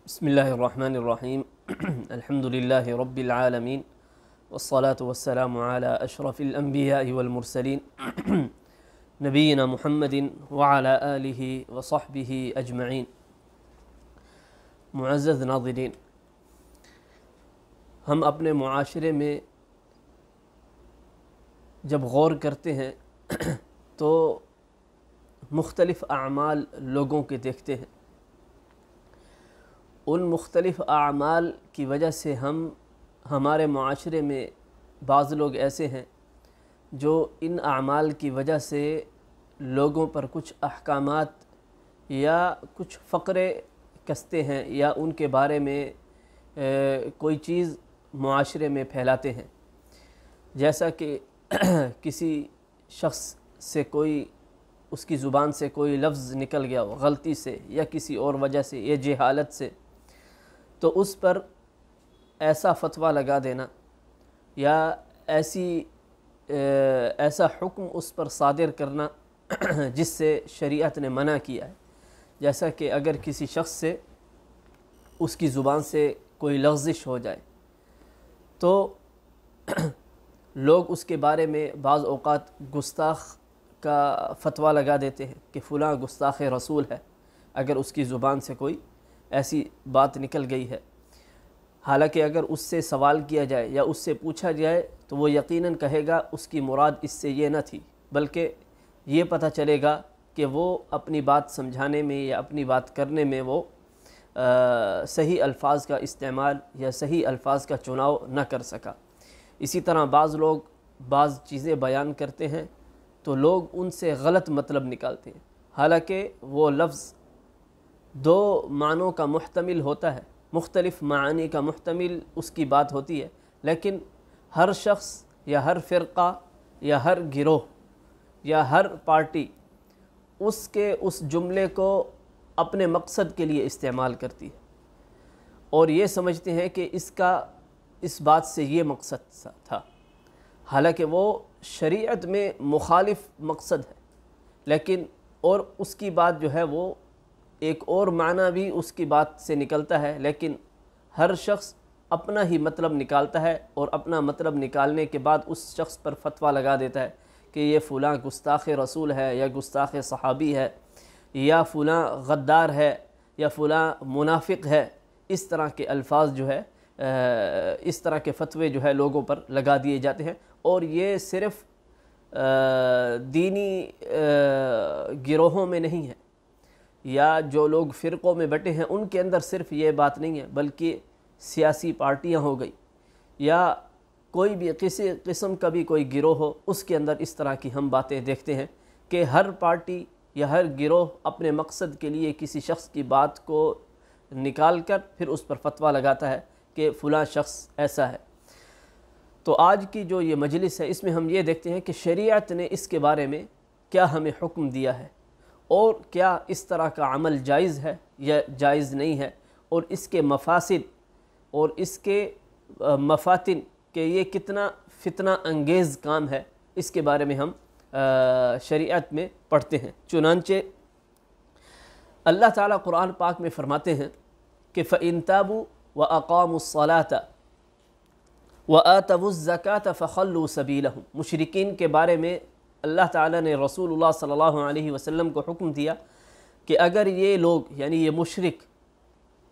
بسم الله الرحمن الرحيم الحمد لله رب العالمين والصلاة والسلام على أشرف الأنبياء والمرسلين نبينا محمد وعلى آله وصحبه أجمعين. معزز ناظرین، ہم اپنے معاشرے میں جب غور کرتے ہیں تو مختلف اعمال لوگوں کے دیکھتے ہیں. ان مختلف اعمال کی وجہ سے ہمارے معاشرے میں بعض لوگ ایسے ہیں جو ان اعمال کی وجہ سے لوگوں پر کچھ احکامات یا کچھ فقرے کستے ہیں یا ان کے بارے میں کوئی چیز معاشرے میں پھیلاتے ہیں. جیسا کہ کسی شخص سے اس کی زبان سے کوئی لفظ نکل گیا ہو غلطی سے یا کسی اور وجہ سے یا جہالت سے، تو اس پر ایسا فتویٰ لگا دینا یا ایسا حکم اس پر صادر کرنا جس سے شریعت نے منع کیا ہے. جیسا کہ اگر کسی شخص سے اس کی زبان سے کوئی لغزش ہو جائے تو لوگ اس کے بارے میں بعض اوقات گستاخ کا فتویٰ لگا دیتے ہیں کہ فلاں گستاخ رسول ہے اگر اس کی زبان سے کوئی ایسی بات نکل گئی ہے. حالانکہ اگر اس سے سوال کیا جائے یا اس سے پوچھا جائے تو وہ یقیناً کہے گا اس کی مراد اس سے یہ نہ تھی، بلکہ یہ پتہ چلے گا کہ وہ اپنی بات سمجھانے میں یا اپنی بات کرنے میں وہ صحیح الفاظ کا استعمال یا صحیح الفاظ کا چناؤ نہ کر سکا. اسی طرح بعض لوگ بعض چیزیں بیان کرتے ہیں تو لوگ ان سے غلط مطلب نکالتے ہیں، حالانکہ وہ لفظ دو معنوں کا محتمل ہوتا ہے، مختلف معانی کا محتمل اس کی بات ہوتی ہے، لیکن ہر شخص یا ہر فرقہ یا ہر گروہ یا ہر پارٹی اس جملے کو اپنے مقصد کے لیے استعمال کرتی ہے اور یہ سمجھتے ہیں کہ اس بات سے یہ مقصد تھا، حالانکہ وہ شریعت میں مخالف مقصد ہے. لیکن اور اس کی بات جو ہے وہ ایک اور معنی بھی اس کی بات سے نکلتا ہے، لیکن ہر شخص اپنا ہی مطلب نکالتا ہے اور اپنا مطلب نکالنے کے بعد اس شخص پر فتویٰ لگا دیتا ہے کہ یہ فلاں گستاخ رسول ہے یا گستاخ صحابی ہے یا فلاں غدار ہے یا فلاں منافق ہے. اس طرح کے الفاظ جو ہے اس طرح کے فتوے جو ہے لوگوں پر لگا دیے جاتے ہیں، اور یہ صرف دینی گروہوں میں نہیں ہے یا جو لوگ فرقوں میں بٹے ہیں ان کے اندر صرف یہ بات نہیں ہے، بلکہ سیاسی پارٹیاں ہو گئی یا کوئی بھی کسی قسم کا بھی کوئی گروہ ہو، اس کے اندر اس طرح کی ہم باتیں دیکھتے ہیں کہ ہر پارٹی یا ہر گروہ اپنے مقصد کے لیے کسی شخص کی بات کو نکال کر پھر اس پر فتویٰ لگاتا ہے کہ فلاں شخص ایسا ہے. تو آج کی جو یہ مجلس ہے اس میں ہم یہ دیکھتے ہیں کہ شریعت نے اس کے بارے میں کیا ہمیں حکم دیا ہے اور کیا اس طرح کا عمل جائز ہے یا جائز نہیں ہے، اور اس کے مفاسد اور اس کے مفاتن کہ یہ کتنا فتنہ انگیز کام ہے، اس کے بارے میں ہم شریعت میں پڑھتے ہیں. چنانچہ اللہ تعالیٰ قرآن پاک میں فرماتے ہیں کہ فَإِن تَابُوا وَأَقَامُوا الصَّلَاةَ وَآتَوُا الزَّكَاةَ فَخَلُّوا سَبِيلَهُمْ. مشرکین کے بارے میں اللہ تعالیٰ نے رسول اللہ صلی اللہ علیہ وسلم کو حکم دیا کہ اگر یہ لوگ یعنی یہ مشرک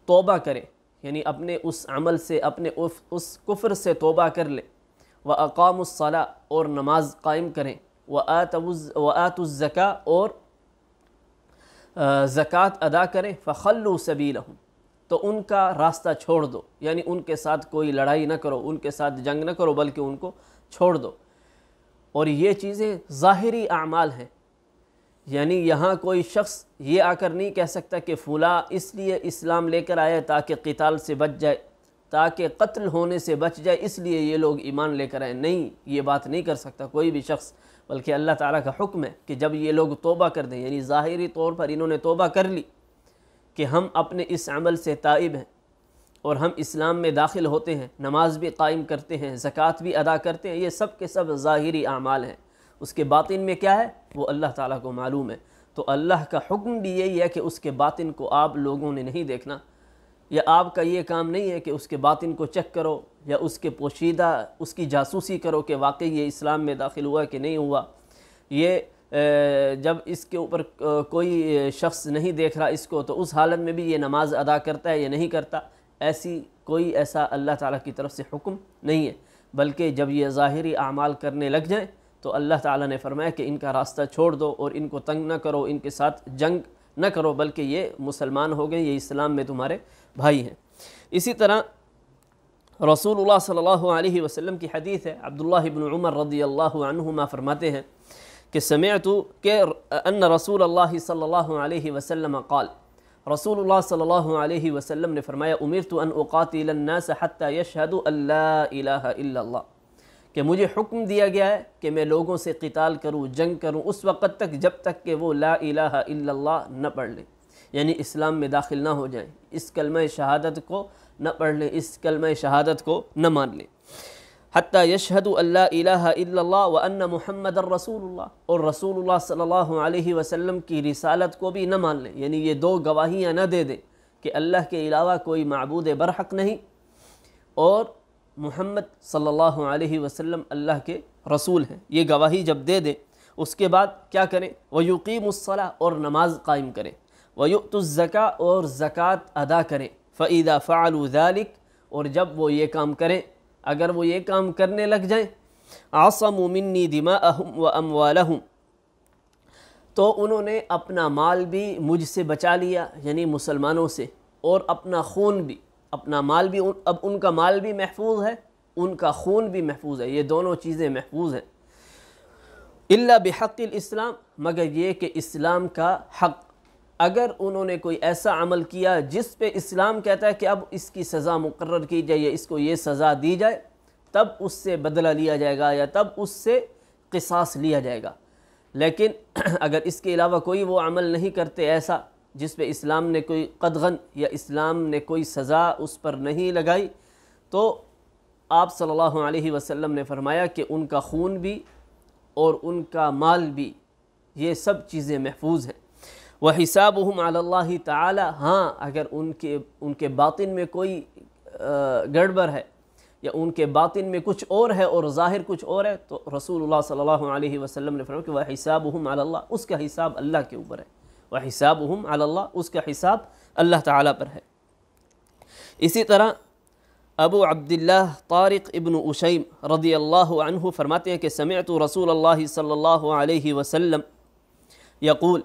توبہ کرے، یعنی اپنے اس عمل سے اپنے اس کفر سے توبہ کر لے، وَأَقَامُوا الصَّلَاةَ اور نماز قائم کریں، وَآتُوا الزَّكَاةَ اور زکوٰۃ ادا کریں، فَخَلُّوا سَبِيلَهُمْ تو ان کا راستہ چھوڑ دو، یعنی ان کے ساتھ کوئی لڑائی نہ کرو، ان کے ساتھ جنگ نہ کرو، بلکہ ان کو چھوڑ دو. اور یہ چیزیں ظاہری اعمال ہیں، یعنی یہاں کوئی شخص یہ آ کر نہیں کہہ سکتا کہ فلاں اس لیے اسلام لے کر آیا تاکہ قتال سے بچ جائے، تاکہ قتل ہونے سے بچ جائے، اس لیے یہ لوگ ایمان لے کر آئے. نہیں، یہ بات نہیں کر سکتا کوئی بھی شخص، بلکہ اللہ تعالیٰ کا حکم ہے کہ جب یہ لوگ توبہ کر دیں، یعنی ظاہری طور پر انہوں نے توبہ کر لی کہ ہم اپنے اس عمل سے تائب ہیں اور ہم اسلام میں داخل ہوتے ہیں، نماز بھی قائم کرتے ہیں، زکوٰۃ بھی ادا کرتے ہیں، یہ سب کے سب ظاہری اعمال ہیں. اس کے باطن میں کیا ہے وہ اللہ تعالیٰ کو معلوم ہے. تو اللہ کا حکم بھی یہی ہے کہ اس کے باطن کو آپ لوگوں نے نہیں دیکھنا، یا آپ کا یہ کام نہیں ہے کہ اس کے باطن کو چیک کرو یا اس کے پوشیدہ اس کی جاسوسی کرو کہ واقعی یہ اسلام میں داخل ہوا کہ نہیں ہوا۔ یہ جب اس کے اوپر کوئی شخص نہیں دیکھ رہا اس کو، تو اس حالت میں بھی یہ نماز ادا کرتا ہے یا نہیں کرتا، ایسا اللہ تعالیٰ کی طرف سے حکم نہیں ہے۔ بلکہ جب یہ ظاہری اعمال کرنے لگ جائیں تو اللہ تعالیٰ نے فرمایا کہ ان کا راستہ چھوڑ دو اور ان کو تنگ نہ کرو، ان کے ساتھ جنگ نہ کرو، بلکہ یہ مسلمان ہو گئے، یہ اسلام میں تمہارے بھائی ہیں۔ اسی طرح رسول اللہ صلی اللہ علیہ وسلم کی حدیث ہے، عبداللہ بن عمر رضی اللہ عنہما فرماتے ہیں کہ سمعت کہ ان رسول اللہ صلی اللہ علیہ وسلم قال، رسول اللہ صلی اللہ علیہ وسلم نے فرمایا امرت ان اقاتل الناس حتی یشہدوا ان لا الہ الا اللہ، کہ مجھے حکم دیا گیا ہے کہ میں لوگوں سے قتال کروں، جنگ کروں اس وقت تک جب تک کہ وہ لا الہ الا اللہ نہ پڑھ لیں، یعنی اسلام میں داخل نہ ہو جائیں، اس کلمہ شہادت کو نہ پڑھ لیں، اس کلمہ شہادت کو نہ مان لیں۔ حتی یشہدوا ان لا الہ الا اللہ وان محمد رسول اللہ، اور رسول اللہ صلی اللہ علیہ وسلم کی رسالت کو بھی نہ مان لیں، یعنی یہ دو گواہیاں نہ دے دیں کہ اللہ کے علاوہ کوئی معبود برحق نہیں اور محمد صلی اللہ علیہ وسلم اللہ کے رسول ہیں، یہ گواہی جب دے دیں اس کے بعد کیا کریں؟ وَيُقِيمُ الصَّلَاةَ، اور نماز قائم کریں، وَيُؤْتُ الزَّكَاةَ، اور زکوٰۃ ادا کریں، فَإِذَا فَعَلُوا ذَلِكَ، اور جب وہ یہ کام کریں، اگر وہ یہ کام کرنے لگ جائیں، عَصَمُوا مِنِّي دِمَاءَهُمْ وَأَمْوَالَهُمْ، تو انہوں نے اپنا مال بھی مجھ سے بچا لیا، یعنی مسلمانوں سے، اور اپنا خون بھی، اپنا مال بھی، اب ان کا مال بھی محفوظ ہے، ان کا خون بھی محفوظ ہے، یہ دونوں چیزیں محفوظ ہیں۔ الا بحق الاسلام، مگر یہ کہ اسلام کا حق، اگر انہوں نے کوئی ایسا عمل کیا جس پہ اسلام کہتا ہے کہ اب اس کی سزا مقرر کی جائے یا اس کو یہ سزا دی جائے، تب اس سے بدلہ لیا جائے گا یا تب اس سے قصاص لیا جائے گا۔ لیکن اگر اس کے علاوہ کوئی وہ عمل نہیں کرتے ایسا جس پہ اسلام نے کوئی قدغن یا اسلام نے کوئی سزا اس پر نہیں لگائی، تو آپ صلی اللہ علیہ وسلم نے فرمایا کہ ان کا خون بھی اور ان کا مال بھی، یہ سب چیزیں محفوظ ہیں۔ وَحِسَابُهُمْ عَلَى اللَّهِ تَعَالَى، ہاں اگر ان کے باطن میں کوئی گڑبڑ ہے یا ان کے باطن میں کچھ اور ہے اور ظاہر کچھ اور ہے، تو رسول اللہ صلی اللہ علیہ وسلم نے فرمایا کہ وَحِسَابُهُمْ عَلَى اللَّهِ، اس کا حساب اللہ کے اوپر ہے، وَحِسَابُهُمْ عَلَى اللَّهِ، اس کا حساب اللہ تعالیٰ پر ہے۔ اسی طرح ابو عبداللہ طارق ابن اشیم رضی اللہ عنہ فرماتے ہیں کہ سمعت رسول اللہ صلی اللہ علیہ وسلم یقول،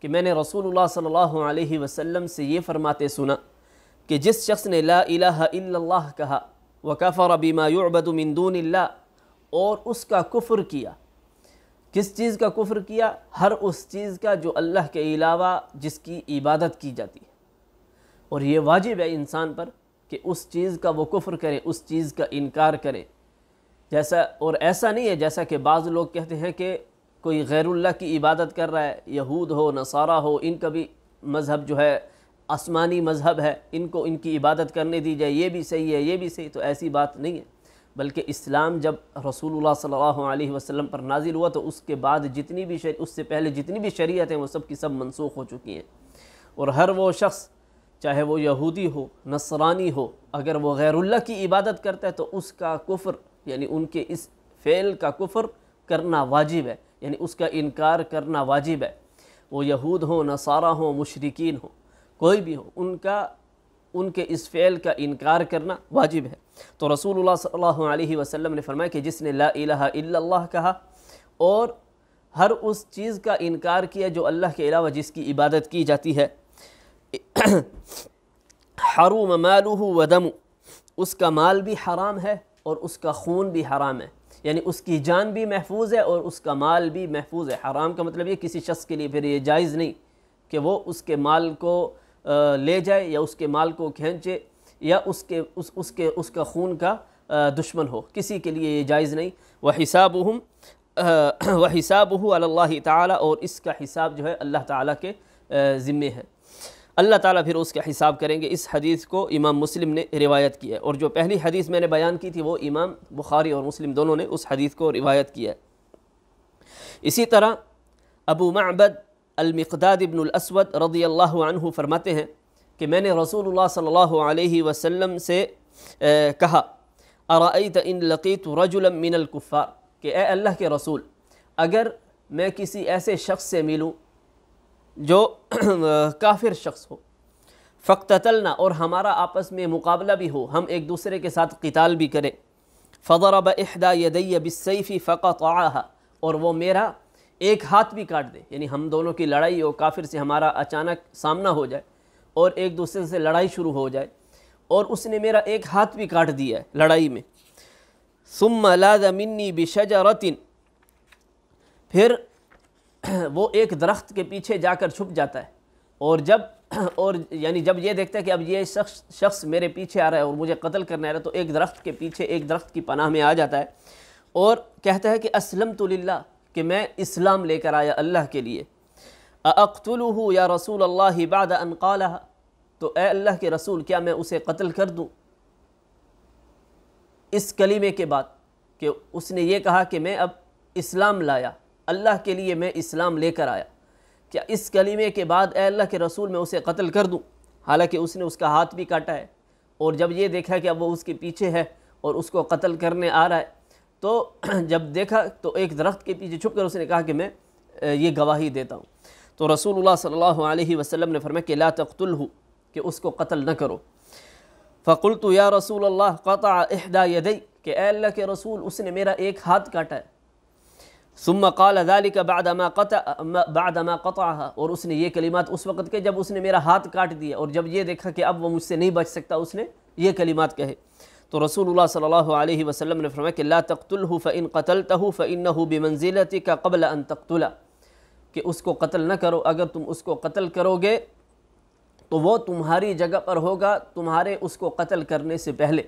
کہ میں نے رسول اللہ صلی اللہ علیہ وسلم سے یہ فرماتے سنا کہ جس شخص نے لا الہ الا اللہ کہا وکفر بما یعبد من دون اللہ، اور اس کا کفر کیا، کس چیز کا کفر کیا؟ ہر اس چیز کا جو اللہ کے علاوہ جس کی عبادت کی جاتی ہے، اور یہ واجب ہے انسان پر کہ اس چیز کا وہ کفر کرے، اس چیز کا انکار کرے۔ جیسا اور ایسا نہیں ہے جیسا کہ بعض لوگ کہتے ہیں کہ کوئی غیر اللہ کی عبادت کر رہا ہے، یہود ہو، نصارہ ہو، ان کا بھی مذہب جو ہے آسمانی مذہب ہے، ان کو ان کی عبادت کرنے دی جائے، یہ بھی صحیح ہے، یہ بھی صحیح، تو ایسی بات نہیں ہے۔ بلکہ اسلام جب رسول اللہ صلی اللہ علیہ وسلم پر نازل ہوا تو اس کے بعد جتنی بھی اس سے پہلے جتنی بھی شریعت ہیں وہ سب کی سب منسوخ ہو چکی ہیں، اور ہر وہ شخص چاہے وہ یہودی ہو، نصرانی ہو، اگر وہ غیر اللہ کی عبادت کرتا ہے تو اس کا کفر، یعنی ان کے اس فعل کا کفر کرنا واجب ہے، یعنی اس کا انکار کرنا واجب ہے۔ وہ یہود ہوں، نصارہ ہوں، مشرکین ہوں، کوئی بھی ہو، ان کے اس فعل کا انکار کرنا واجب ہے۔ تو رسول اللہ صلی اللہ علیہ وسلم نے فرمایا کہ جس نے لا الہ الا اللہ کہا اور ہر اس چیز کا انکار کیا جو اللہ کے علاوہ جس کی عبادت کی جاتی ہے، حرم مالہ و دم، اس کا مال بھی حرام ہے اور اس کا خون بھی حرام ہے، یعنی اس کی جان بھی محفوظ ہے اور اس کا مال بھی محفوظ ہے۔ حرام کا مطلب یہ کسی شخص کے لیے پھر یہ جائز نہیں کہ وہ اس کے مال کو لے جائے یا اس کے مال کو کھینچے یا اس کا خون کا دشمن ہو، کسی کے لیے یہ جائز نہیں۔ وَحِسَابُهُ عَلَى اللَّهِ تعالیٰ، اور اس کا حساب جو ہے اللہ تعالیٰ کے ذمے ہے، اللہ تعالیٰ پھر اس کا حساب کریں گے۔ اس حدیث کو امام مسلم نے روایت کیا ہے، اور جو پہلی حدیث میں نے بیان کی تھی وہ امام بخاری اور مسلم دونوں نے اس حدیث کو روایت کیا ہے۔ اسی طرح ابو معبد المقداد ابن الاسود رضی اللہ عنہ فرماتے ہیں کہ میں نے رسول اللہ صلی اللہ علیہ وسلم سے کہا ارأیت ان لقیت رجلا من الکفار، کہ اے اللہ کے رسول اگر میں کسی ایسے شخص سے ملوں جو کافر شخص ہو، فاقتتلنا، اور ہمارا آپس میں مقابلہ بھی ہو، ہم ایک دوسرے کے ساتھ قتال بھی کریں، فضرب احدى يدي بالسيف فقطعها، اور وہ میرا ایک ہاتھ بھی کاٹ دے، یعنی ہم دونوں کی لڑائی ہو، کافر سے ہمارا اچانک سامنا ہو جائے اور ایک دوسرے سے لڑائی شروع ہو جائے اور اس نے میرا ایک ہاتھ بھی کاٹ دیا ہے لڑائی میں، ثم لاذ مني بشجرة، پھر وہ ایک درخت کے پیچھے جا کر چھپ جاتا ہے، اور یعنی جب یہ دیکھتا ہے کہ اب یہ شخص میرے پیچھے آ رہا ہے اور مجھے قتل کرنا ہے، تو ایک درخت کے پیچھے ایک درخت کی پناہ میں آ جاتا ہے اور کہتا ہے کہ اسلمت للہ، کہ میں اسلام لے کر آیا اللہ کے لیے، اقتلہ یا رسول اللہ بعد ان قالها، تو اے اللہ کے رسول کیا میں اسے قتل کر دوں اس کلمے کے بعد، کہ اس نے یہ کہا کہ میں اب اسلام لایا، اللہ کے لیے میں اسلام لے کر آیا، کیا اس کلمے کے بعد اے اللہ کے رسول میں اسے قتل کر دوں؟ حالانکہ اس نے اس کا ہاتھ بھی کاٹا ہے، اور جب یہ دیکھا کہ اب وہ اس کے پیچھے ہے اور اس کو قتل کرنے آ رہا ہے، تو جب دیکھا تو ایک درخت کے پیچھے چھپ کر اس نے کہا کہ میں یہ گواہی دیتا ہوں۔ تو رسول اللہ صلی اللہ علیہ وسلم نے فرمایا کہ لا تقتلہ، کہ اس کو قتل نہ کرو۔ فقلت یا رسول اللہ قطع احدى یدی، کہ اے اللہ کے رسول اس نے میرا ایک ہاتھ کاٹا ہے، ثم قال ذلك بعدما قطعها، اور اس نے یہ کلمات اس وقت کہ جب اس نے میرا ہاتھ کاٹ دیا، اور جب یہ دیکھا کہ اب وہ مجھ سے نہیں بچ سکتا اس نے یہ کلمات کہے۔ تو رسول اللہ صلی اللہ علیہ وسلم نے فرمایا کہ لا تقتلہ فإن قتلته فإنه بمنزلتك قبل ان تقتله، کہ اس کو قتل نہ کرو، اگر تم اس کو قتل کرو گے تو وہ تمہاری جگہ پر ہوگا تمہارے اس کو قتل کرنے سے پہلے،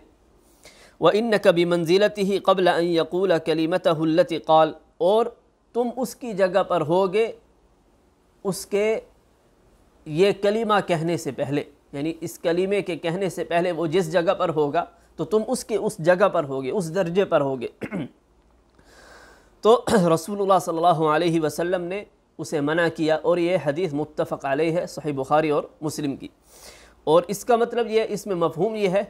وإنك بمنزلته قبل ان يقول كلمته التي قال، اور تم اس کی جگہ پر ہوگے اس کے یہ کلمہ کہنے سے پہلے، یعنی اس کلمے کے کہنے سے پہلے وہ جس جگہ پر ہوگا تو تم اس کے اس جگہ پر ہوگے، اس درجے پر ہوگے۔ تو رسول اللہ صلی اللہ علیہ وسلم نے اسے منع کیا، اور یہ حدیث متفق علیہ ہے، صحیح بخاری اور مسلم کی۔ اور اس کا مطلب یہ، اس میں مفہوم یہ ہے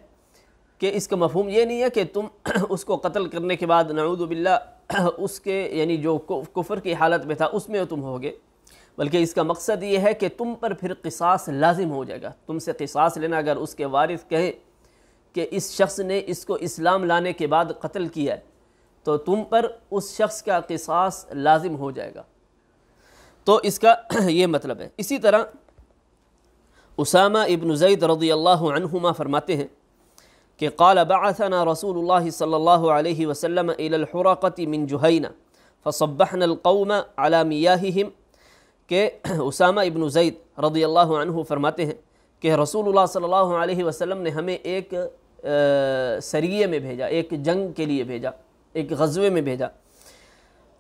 کہ اس کا مفہوم یہ نہیں ہے کہ تم اس کو قتل کرنے کے بعد نعوذ باللہ اس کے یعنی جو کفر کی حالت میں تھا اس میں تم ہوگے، بلکہ اس کا مقصد یہ ہے کہ تم پر پھر قصاص لازم ہو جائے گا، تم سے قصاص لینا۔ اگر اس کے وارث کہے کہ اس شخص نے اس کو اسلام لانے کے بعد قتل کیا ہے تو تم پر اس شخص کا قصاص لازم ہو جائے گا، تو اس کا یہ مطلب ہے۔ اسی طرح اسامہ ابن زید رضی اللہ عنہما فرماتے ہیں کہ قال بعثنا رسول اللہ صلی اللہ علیہ وسلم الى الحرقة من جہینہ فصبحنا القوم على میاہہم، کہ اسامہ ابن زید رضی اللہ عنہ فرماتے ہیں کہ رسول اللہ صلی اللہ علیہ وسلم نے ہمیں ایک سریے میں بھیجا، ایک جنگ کے لیے بھیجا، ایک غزوے میں بھیجا۔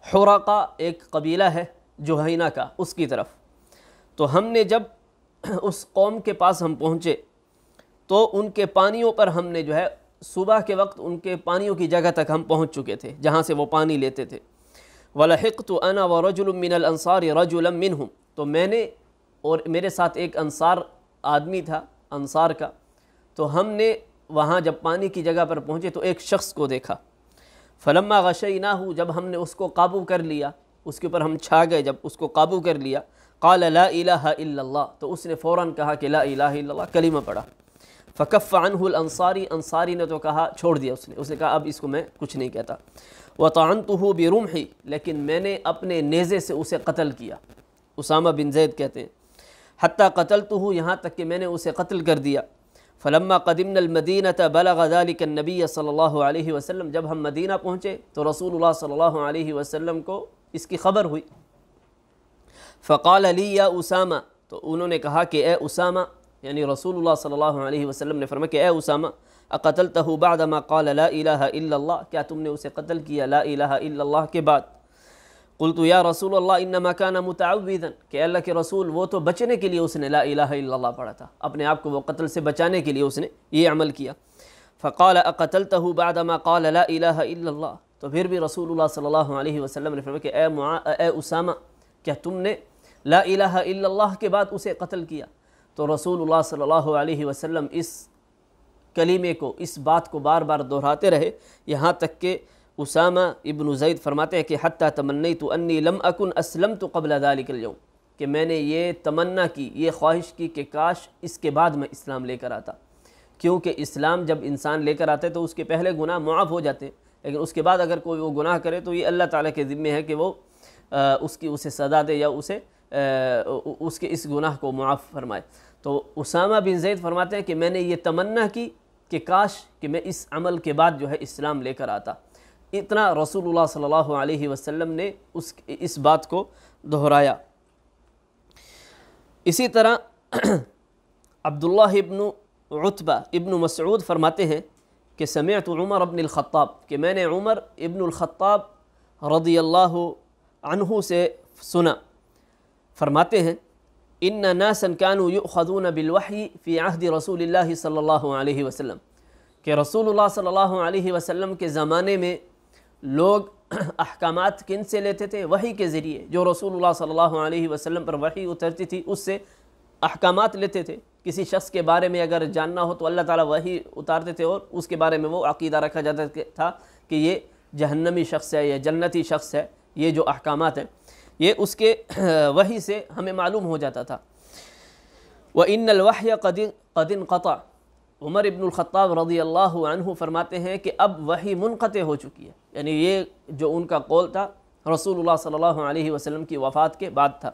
حرقہ ایک قبیلہ ہے جہینہ کا، اس کی طرف۔ تو ہم نے جب اس قوم کے پاس ہم پہنچے تو ان کے پانیوں پر ہم نے جو ہے صبح کے وقت ان کے پانیوں کی جگہ تک ہم پہنچ چکے تھے جہاں سے وہ پانی لیتے تھے۔ وَلَحِقْتُ أَنَا وَرَجُلٌ مِّنَ الْأَنصَارِ رَجُلًا مِّنْهُمْ، تو میں نے اور میرے ساتھ ایک انصار آدمی تھا انصار کا، تو ہم نے وہاں جب پانی کی جگہ پر پہنچے تو ایک شخص کو دیکھا۔ فلما غشیناہ، جب ہم نے اس کو قابو کر لیا، اس کے اوپر ہم چھا گئے، جب اس کو قابو کر لیا، قال لا الہ الا اللہ، تو اس نے فوراً کہا کہ لا الہ الا اللہ، کلمہ پڑھا۔ فکف عنہ الانصاری، انصاری نے تو کہا، چھوڑ دیا اس نے کہا اب اس کو میں کچھ نہیں کہتا۔ وطعنتہ برمحی، لیکن میں نے اپنے نیزے سے اسے قتل کیا، اسامہ بن زید کہتے ہیں، حتی قتلتہ، یہاں تک کہ میں نے اسے قتل کر دیا۔ فلما قدمنا المدینة بلغ ذلك النبی صلی اللہ علیہ وسلم، جب ہم مدینہ پہنچے تو رسول اللہ صلی اللہ علیہ وسلم کو اس کی خبر ہوئی۔ فقال لی یا اسامہ، تو انہوں نے کہا کہ اے اسامہ، یعنی رسول اللہ صلی اللہ علیہ وسلم نے فرمایا کہ اے اسامہ، اقتلتہ بعدما قال لا الہ الا اللہ، کیا تم نے اسے قتل کیا لا الہ الا اللہ کے بعد؟ قلت یا رسول اللہ انما کان متعوذا، کہ اللہ کے رسول وہ تو بچنے کے لیے اس نے لا الہ الا اللہ پڑھا تھا، اپنے آپ کو وہ قتل سے بچانے کے لیے اس نے یہ عمل کیا۔ فقال اقتلتہ بعدما قال لا الہ الا اللہ، تو پھر بھی رسول اللہ صلی اللہ علیہ وسلم نے فرمایا کہ اے اسامہ، کیا تم نے لا الہ الا اللہ کے بعد اسے قتل کیا؟ تو رسول اللہ صلی اللہ علیہ وسلم اس کلمے کو، اس بات کو بار بار دہراتے رہے، یہاں تک کہ اسامہ ابن زید فرماتے ہیں کہ حتی تمنیت انی لم اکن اسلمت قبل ذلک اليوم، کہ میں نے یہ تمنا کی، یہ خواہش کی کہ کاش اس کے بعد میں اسلام لے کر آتا، کیونکہ اسلام جب انسان لے کر آتے تو اس کے پہلے گناہ معاف ہو جاتے ہیں، لیکن اس کے بعد اگر کوئی وہ گناہ کرے تو یہ اللہ تعالیٰ کے ذمے ہے کہ وہ اسے سزا دے یا اس کے اس گناہ کو معاف فرمائے۔ تو اسامہ بن زید فرماتے ہیں کہ میں نے یہ تمنا کی کہ کاش کہ میں اس عمل کے بعد جو ہے اسلام لے کر آتا۔ اتنا رسول اللہ صلی اللہ علیہ وسلم نے اس بات کو دہرایا۔ اسی طرح عبداللہ ابن عتبہ ابن مسعود فرماتے ہیں کہ سمعت عمر بن الخطاب، کہ میں نے عمر ابن الخطاب رضی اللہ عنہ سے سنا، فرماتے ہیں ان ناسا كانوا يؤخذون بالوحی فی عہد رسول اللہ صلی اللہ علیہ وسلم، کہ رسول اللہ صلی اللہ علیہ وسلم کے زمانے میں لوگ احکامات کن سے لیتے تھے؟ وحی کے ذریعے، جو رسول اللہ صلی اللہ علیہ وسلم پر وحی اترتی تھی اس سے احکامات لیتے تھے۔ کسی شخص کے بارے میں اگر جاننا ہو تو اللہ تعالیٰ وحی اتارتے تھے اور اس کے بارے میں وہ عقیدہ رکھا جاتا تھا کہ یہ جہنمی شخص ہے یا جنتی شخص ہے، یہ جو احکامات ہیں یہ اس کے وحی سے ہمیں معلوم ہو جاتا تھا۔ وَإِنَّ الْوَحْيَ قَدْ انْقَطَعَ، عمر ابن الخطاب رضی اللہ عنہ فرماتے ہیں کہ اب وحی منقطع ہو چکی ہے، یعنی یہ جو ان کا قول تھا رسول اللہ صلی اللہ علیہ وسلم کی وفات کے بعد تھا۔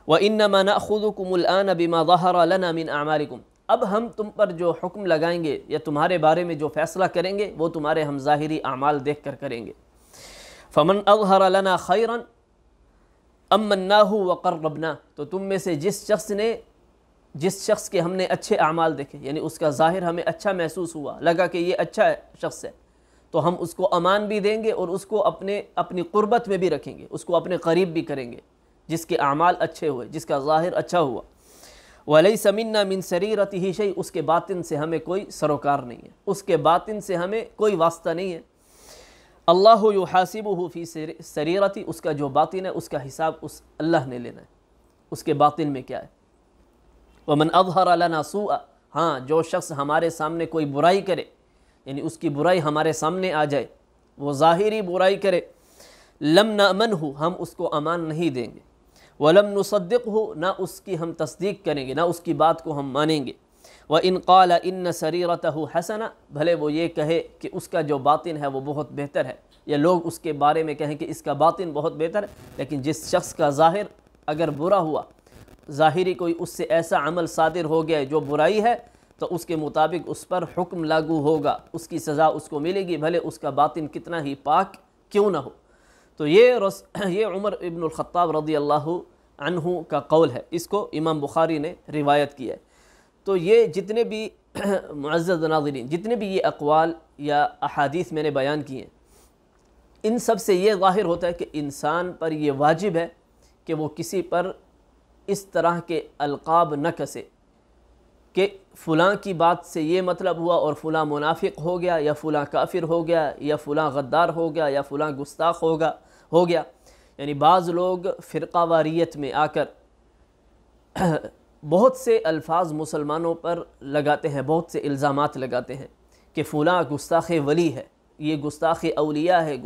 وَإِنَّمَا نَأْخُذُكُمُ الْآنَ بِمَا ظَهَرَ لَنَا مِنْ أَعْمَالِكُمْ، اب ہم تم پر جو حکم لگائیں گے یا تمہارے بارے میں جو فیصلہ کریں گے وہ تمہارے ہم ظاہری اعمال دیکھ کر کریں گے۔ فَمَنْ أَظْهَرَ لَنَا خَيْرًا أَمَّنَّاهُ وَقَرَّبْنَاهُ، تو تم میں سے جس شخص کے ہم نے اچھے اعمال دیکھے، یعنی اس کا ظاہر ہمیں اچھا محسوس ہوا، لگا کہ یہ اچھا شخص ہے، تو ہم اس کو امان بھی دیں گے اور اس کو اپنی قربت میں بھی رکھیں گے، اس کو اپنے قریب بھی کریں گے، جس کے اعمال اچھے ہوئے، جس کا ظاہر اچھا ہوا۔ وَلَيْسَ مِنَّا مِن سَرِيرَتِهِ شَيْءٌ، اس کے باطن سے ہمیں کوئی سروکار نہیں ہے، اس کے باطن سے ہمیں کوئی واسطہ نہیں ہے۔ اللہ یحاسبہ فی سریرتی، اس کا جو باطن ہے اس کا حساب اللہ نے لینا ہے، اس کے باطن میں کیا ہے۔ ومن اظہر لنا سوءا، ہاں جو شخص ہمارے سامنے کوئی برائی کرے، یعنی اس کی برائی ہمارے سامنے آ جائے، وہ ظاہری برائی کرے، لم نأمنہ، ہم اس کو امان نہیں دیں گے، ولم نصدقہ، نہ اس کی ہم تصدیق کریں گے، نہ اس کی بات کو ہم مانیں گے۔ وَإِن قَالَ إِنَّ سَرِيرَتَهُ حَسَنَةٌ، بھلے وہ یہ کہے کہ اس کا جو باطن ہے وہ بہت بہتر ہے، یا لوگ اس کے بارے میں کہیں کہ اس کا باطن بہت بہتر ہے، لیکن جس شخص کا ظاہر اگر برا ہوا، ظاہری کوئی اس سے ایسا عمل صادر ہو گیا جو برائی ہے، تو اس کے مطابق اس پر حکم لاگو ہوگا، اس کی سزا اس کو ملے گی، بھلے اس کا باطن کتنا ہی پاک کیوں نہ ہو۔ تو یہ عمر ابن الخطاب رضی اللہ عنہ کا قول ہے، اس کو امام بخاری نے روایت کیا ہے۔ تو یہ جتنے بھی معزز ناظرین، جتنے بھی یہ اقوال یا احادیث میں نے بیان کیے ہیں، ان سب سے یہ ظاہر ہوتا ہے کہ انسان پر یہ واجب ہے کہ وہ کسی پر اس طرح کے القاب نہ کسے کہ فلاں کی بات سے یہ مطلب ہوا اور فلاں منافق ہو گیا، یا فلاں کافر ہو گیا، یا فلاں غدار ہو گیا، یا فلاں گستاخ ہو گیا۔ یعنی بعض لوگ فرقہ واریت میں آ کر بہت سے الفاظ مسلمانوں پر لگاتے ہیں، بہت سے الزامات لگاتے ہیں کہ فلاں گستاخ ولی ہے، یہ گستاخ اولیاء ہے،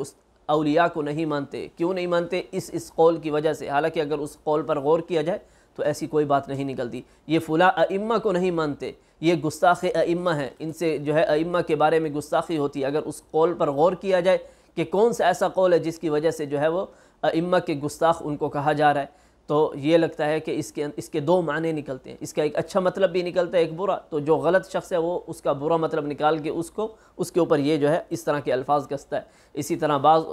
اولیاء کو نہیں مانتے۔ کیوں نہیں مانتے؟ اس قول کی وجہ سے، حالانکہ اگر اس قول پر غور کیا جائے تو ایسی کوئی بات نہیں نکلتی۔ یہ فلاں ائمہ کو نہیں مانتے، یہ گستاخ ائمہ ہیں، ان سے جو ہے ائمہ کے بارے میں گستاخی ہوتی ہے۔ اگر اس قول پر غور کیا جائے کہ کون سا ایسا قول ہے جس کی وجہ سے جو ہے وہ ائمہ کے گستاخ ان کو کہا جا رہا ہے، تو یہ لگتا ہے کہ اس کے دو معنی نکلتے ہیں، اس کا ایک اچھا مطلب بھی نکلتا ہے، ایک برا۔ تو جو غلط شخص ہے وہ اس کا برا مطلب نکال کے اس کے اوپر یہ جو ہے اس طرح کے الفاظ کستا ہے۔ اسی طرح بعض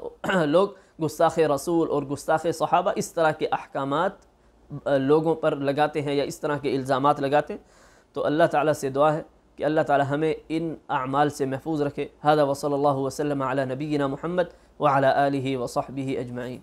لوگ گستاخ رسول اور گستاخ صحابہ اس طرح کے احکامات لوگوں پر لگاتے ہیں یا اس طرح کے الزامات لگاتے ہیں۔ تو اللہ تعالیٰ سے دعا ہے کہ اللہ تعالیٰ ہمیں ان اعمال سے محفوظ رکھے۔ ھذا وصلی اللہ وسلم علی نبینا محمد وعلی آلہ وصحبہ اجمعین۔